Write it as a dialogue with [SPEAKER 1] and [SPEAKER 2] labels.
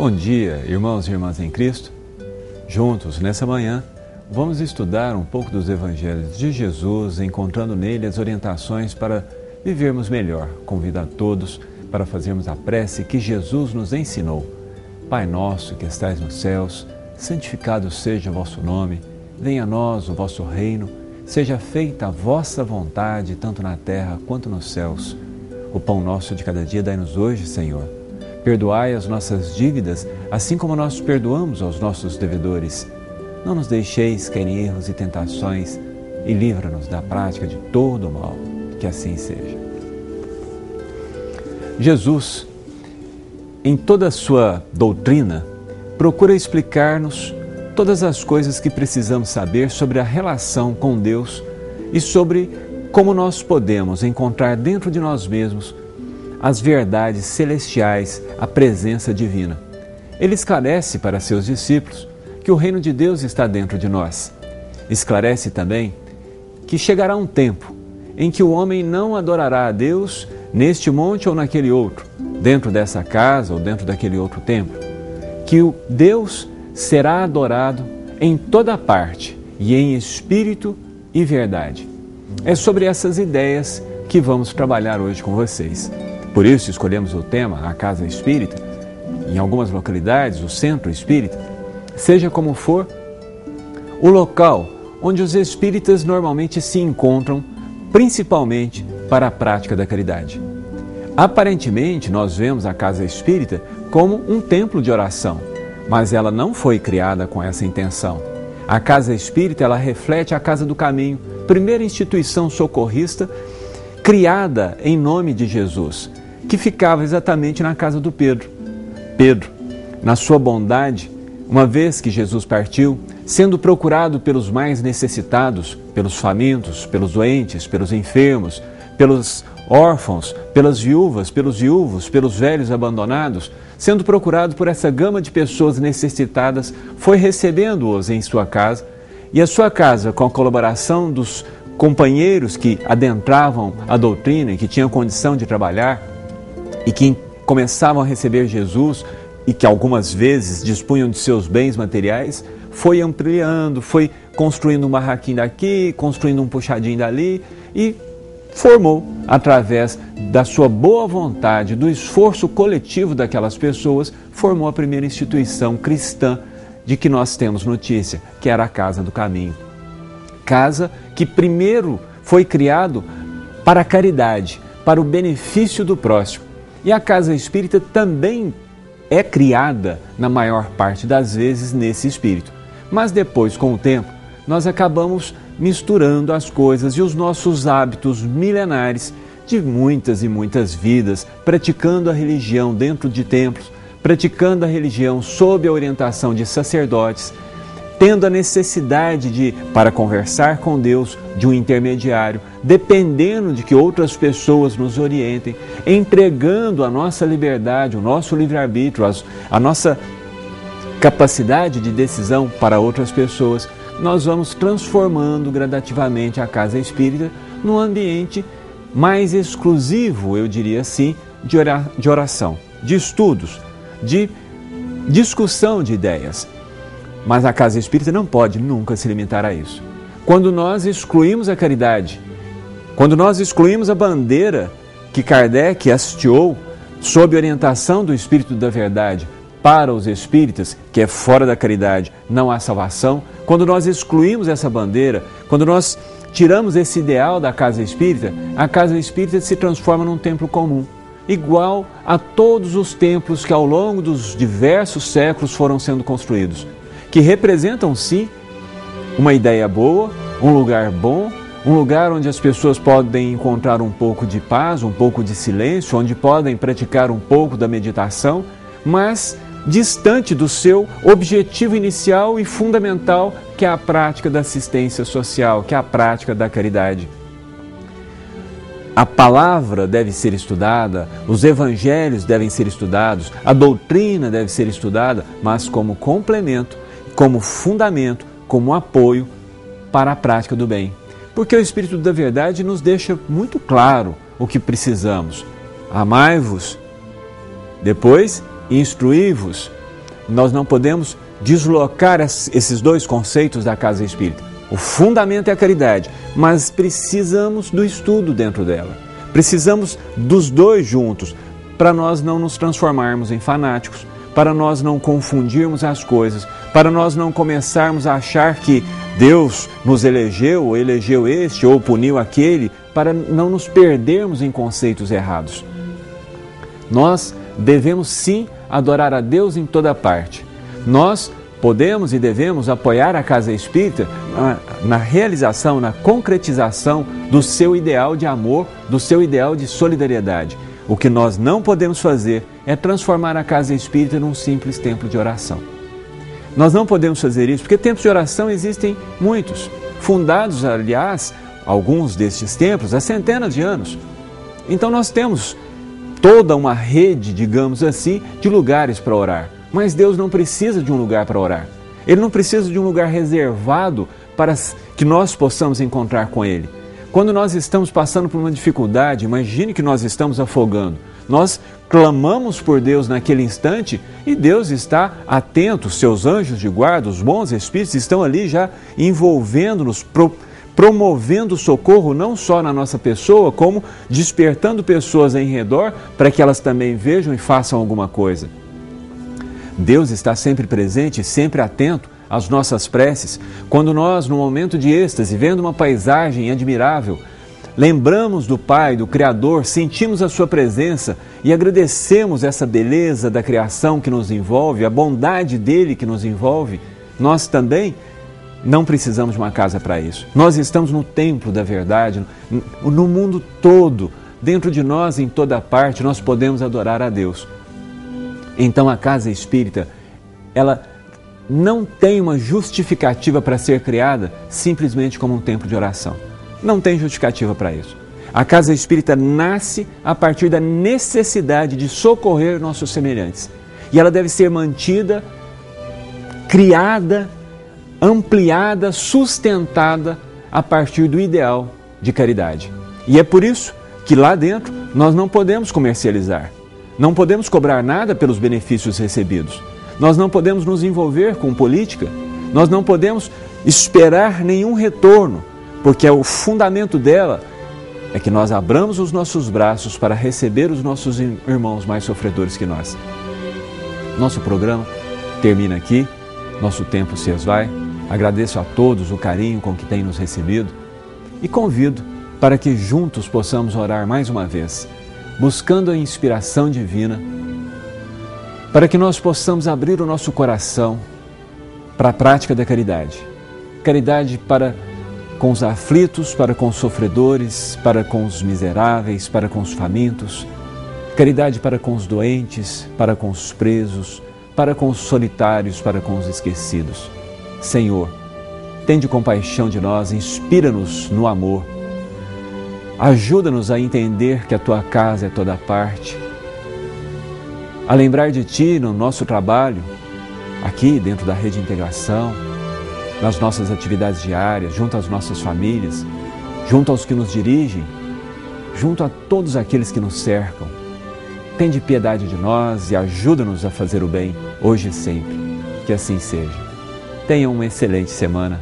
[SPEAKER 1] Bom dia, irmãos e irmãs em Cristo. Juntos, nessa manhã, vamos estudar um pouco dos Evangelhos de Jesus, encontrando nele as orientações para vivermos melhor. Convido a todos para fazermos a prece que Jesus nos ensinou. Pai nosso que estais nos céus, santificado seja o vosso nome, venha a nós o vosso reino, seja feita a vossa vontade, tanto na terra quanto nos céus. O pão nosso de cada dia dai-nos hoje, Senhor. Perdoai as nossas dívidas, assim como nós perdoamos aos nossos devedores. Não nos deixeis cair em erros e tentações e livra-nos da prática de todo o mal. Que assim seja. Jesus, em toda a sua doutrina, procura explicar-nos todas as coisas que precisamos saber sobre a relação com Deus e sobre como nós podemos encontrar dentro de nós mesmos as verdades celestiais, a presença divina. Ele esclarece para seus discípulos que o reino de Deus está dentro de nós. Esclarece também que chegará um tempo em que o homem não adorará a Deus neste monte ou naquele outro, dentro dessa casa ou dentro daquele outro templo, que o Deus será adorado em toda parte e em espírito e verdade. É sobre essas ideias que vamos trabalhar hoje com vocês. Por isso escolhemos o tema, a Casa Espírita, em algumas localidades, o Centro Espírita, seja como for, o local onde os espíritas normalmente se encontram, principalmente para a prática da caridade. Aparentemente, nós vemos a Casa Espírita como um templo de oração, mas ela não foi criada com essa intenção. A Casa Espírita, ela reflete a Casa do Caminho, primeira instituição socorrista criada em nome de Jesus, que ficava exatamente na casa do Pedro. Pedro, na sua bondade, uma vez que Jesus partiu, sendo procurado pelos mais necessitados, pelos famintos, pelos doentes, pelos enfermos, pelos órfãos, pelas viúvas, pelos viúvos, pelos velhos abandonados, sendo procurado por essa gama de pessoas necessitadas, foi recebendo-os em sua casa, e a sua casa, com a colaboração dos companheiros que adentravam a doutrina e que tinham condição de trabalhar e que começavam a receber Jesus e que algumas vezes dispunham de seus bens materiais, foi ampliando, foi construindo um barraquinho daqui, construindo um puxadinho dali e formou, através da sua boa vontade, do esforço coletivo daquelas pessoas, formou a primeira instituição cristã de que nós temos notícia, que era a Casa do Caminho. Casa que primeiro foi criado para a caridade, para o benefício do próximo. E a Casa Espírita também é criada, na maior parte das vezes, nesse espírito. Mas depois, com o tempo, nós acabamos misturando as coisas e os nossos hábitos milenares de muitas e muitas vidas, praticando a religião dentro de templos, praticando a religião sob a orientação de sacerdotes, tendo a necessidade de, para conversar com Deus, de um intermediário, dependendo de que outras pessoas nos orientem, entregando a nossa liberdade, o nosso livre-arbítrio, a nossa capacidade de decisão para outras pessoas, nós vamos transformando gradativamente a Casa Espírita num ambiente mais exclusivo, eu diria assim, de oração, de estudos, de discussão de ideias. Mas a Casa Espírita não pode nunca se limitar a isso. Quando nós excluímos a caridade, quando nós excluímos a bandeira que Kardec hasteou sob orientação do Espírito da Verdade para os espíritas, que é fora da caridade, não há salvação, quando nós excluímos essa bandeira, quando nós tiramos esse ideal da Casa Espírita, a Casa Espírita se transforma num templo comum, igual a todos os templos que ao longo dos diversos séculos foram sendo construídos, que representam, sim, uma ideia boa, um lugar bom, um lugar onde as pessoas podem encontrar um pouco de paz, um pouco de silêncio, onde podem praticar um pouco da meditação, mas distante do seu objetivo inicial e fundamental, que é a prática da assistência social, que é a prática da caridade. A palavra deve ser estudada, os evangelhos devem ser estudados, a doutrina deve ser estudada, mas como complemento, como fundamento, como apoio para a prática do bem. Porque o Espírito da Verdade nos deixa muito claro o que precisamos. Amai-vos, depois instruí-vos, nós não podemos deslocar esses dois conceitos da casa espírita. O fundamento é a caridade, mas precisamos do estudo dentro dela. Precisamos dos dois juntos, para nós não nos transformarmos em fanáticos, para nós não confundirmos as coisas, para nós não começarmos a achar que Deus nos elegeu, ou elegeu este, ou puniu aquele, para não nos perdermos em conceitos errados. Nós devemos sim adorar a Deus em toda parte. Nós podemos e devemos apoiar a Casa Espírita na realização, na concretização do seu ideal de amor, do seu ideal de solidariedade. O que nós não podemos fazer é transformar a Casa Espírita num simples templo de oração. Nós não podemos fazer isso porque templos de oração existem muitos, fundados, aliás, alguns destes templos há centenas de anos. Então nós temos toda uma rede, digamos assim, de lugares para orar. Mas Deus não precisa de um lugar para orar. Ele não precisa de um lugar reservado para que nós possamos encontrar com Ele. Quando nós estamos passando por uma dificuldade, imagine que nós estamos afogando. Nós clamamos por Deus naquele instante e Deus está atento, seus anjos de guarda, os bons espíritos estão ali já envolvendo-nos, promovendo socorro não só na nossa pessoa, como despertando pessoas em redor para que elas também vejam e façam alguma coisa. Deus está sempre presente, sempre atento às nossas preces. Quando nós, no momento de êxtase, vendo uma paisagem admirável, lembramos do Pai, do Criador, sentimos a Sua presença e agradecemos essa beleza da criação que nos envolve, a bondade dEle que nos envolve, nós também não precisamos de uma casa para isso. Nós estamos no templo da verdade, no mundo todo, dentro de nós, em toda parte, nós podemos adorar a Deus. Então a Casa Espírita, ela não tem uma justificativa para ser criada simplesmente como um templo de oração. Não tem justificativa para isso. A Casa Espírita nasce a partir da necessidade de socorrer nossos semelhantes. E ela deve ser mantida, criada, ampliada, sustentada a partir do ideal de caridade. E é por isso que lá dentro nós não podemos comercializar. Não podemos cobrar nada pelos benefícios recebidos. Nós não podemos nos envolver com política. Nós não podemos esperar nenhum retorno, porque o fundamento dela é que nós abramos os nossos braços para receber os nossos irmãos mais sofredores que nós. Nosso programa termina aqui, nosso tempo se esvai. Agradeço a todos o carinho com que têm nos recebido e convido para que juntos possamos orar mais uma vez, buscando a inspiração divina, para que nós possamos abrir o nosso coração para a prática da caridade. Caridade para com os aflitos, para com os sofredores, para com os miseráveis, para com os famintos. Caridade para com os doentes, para com os presos, para com os solitários, para com os esquecidos. Senhor, tende compaixão de nós, inspira-nos no amor. Ajuda-nos a entender que a Tua casa é toda parte, a lembrar de Ti no nosso trabalho, aqui dentro da Rede de Integração, nas nossas atividades diárias, junto às nossas famílias, junto aos que nos dirigem, junto a todos aqueles que nos cercam. Tende piedade de nós e ajuda-nos a fazer o bem, hoje e sempre. Que assim seja. Tenham uma excelente semana.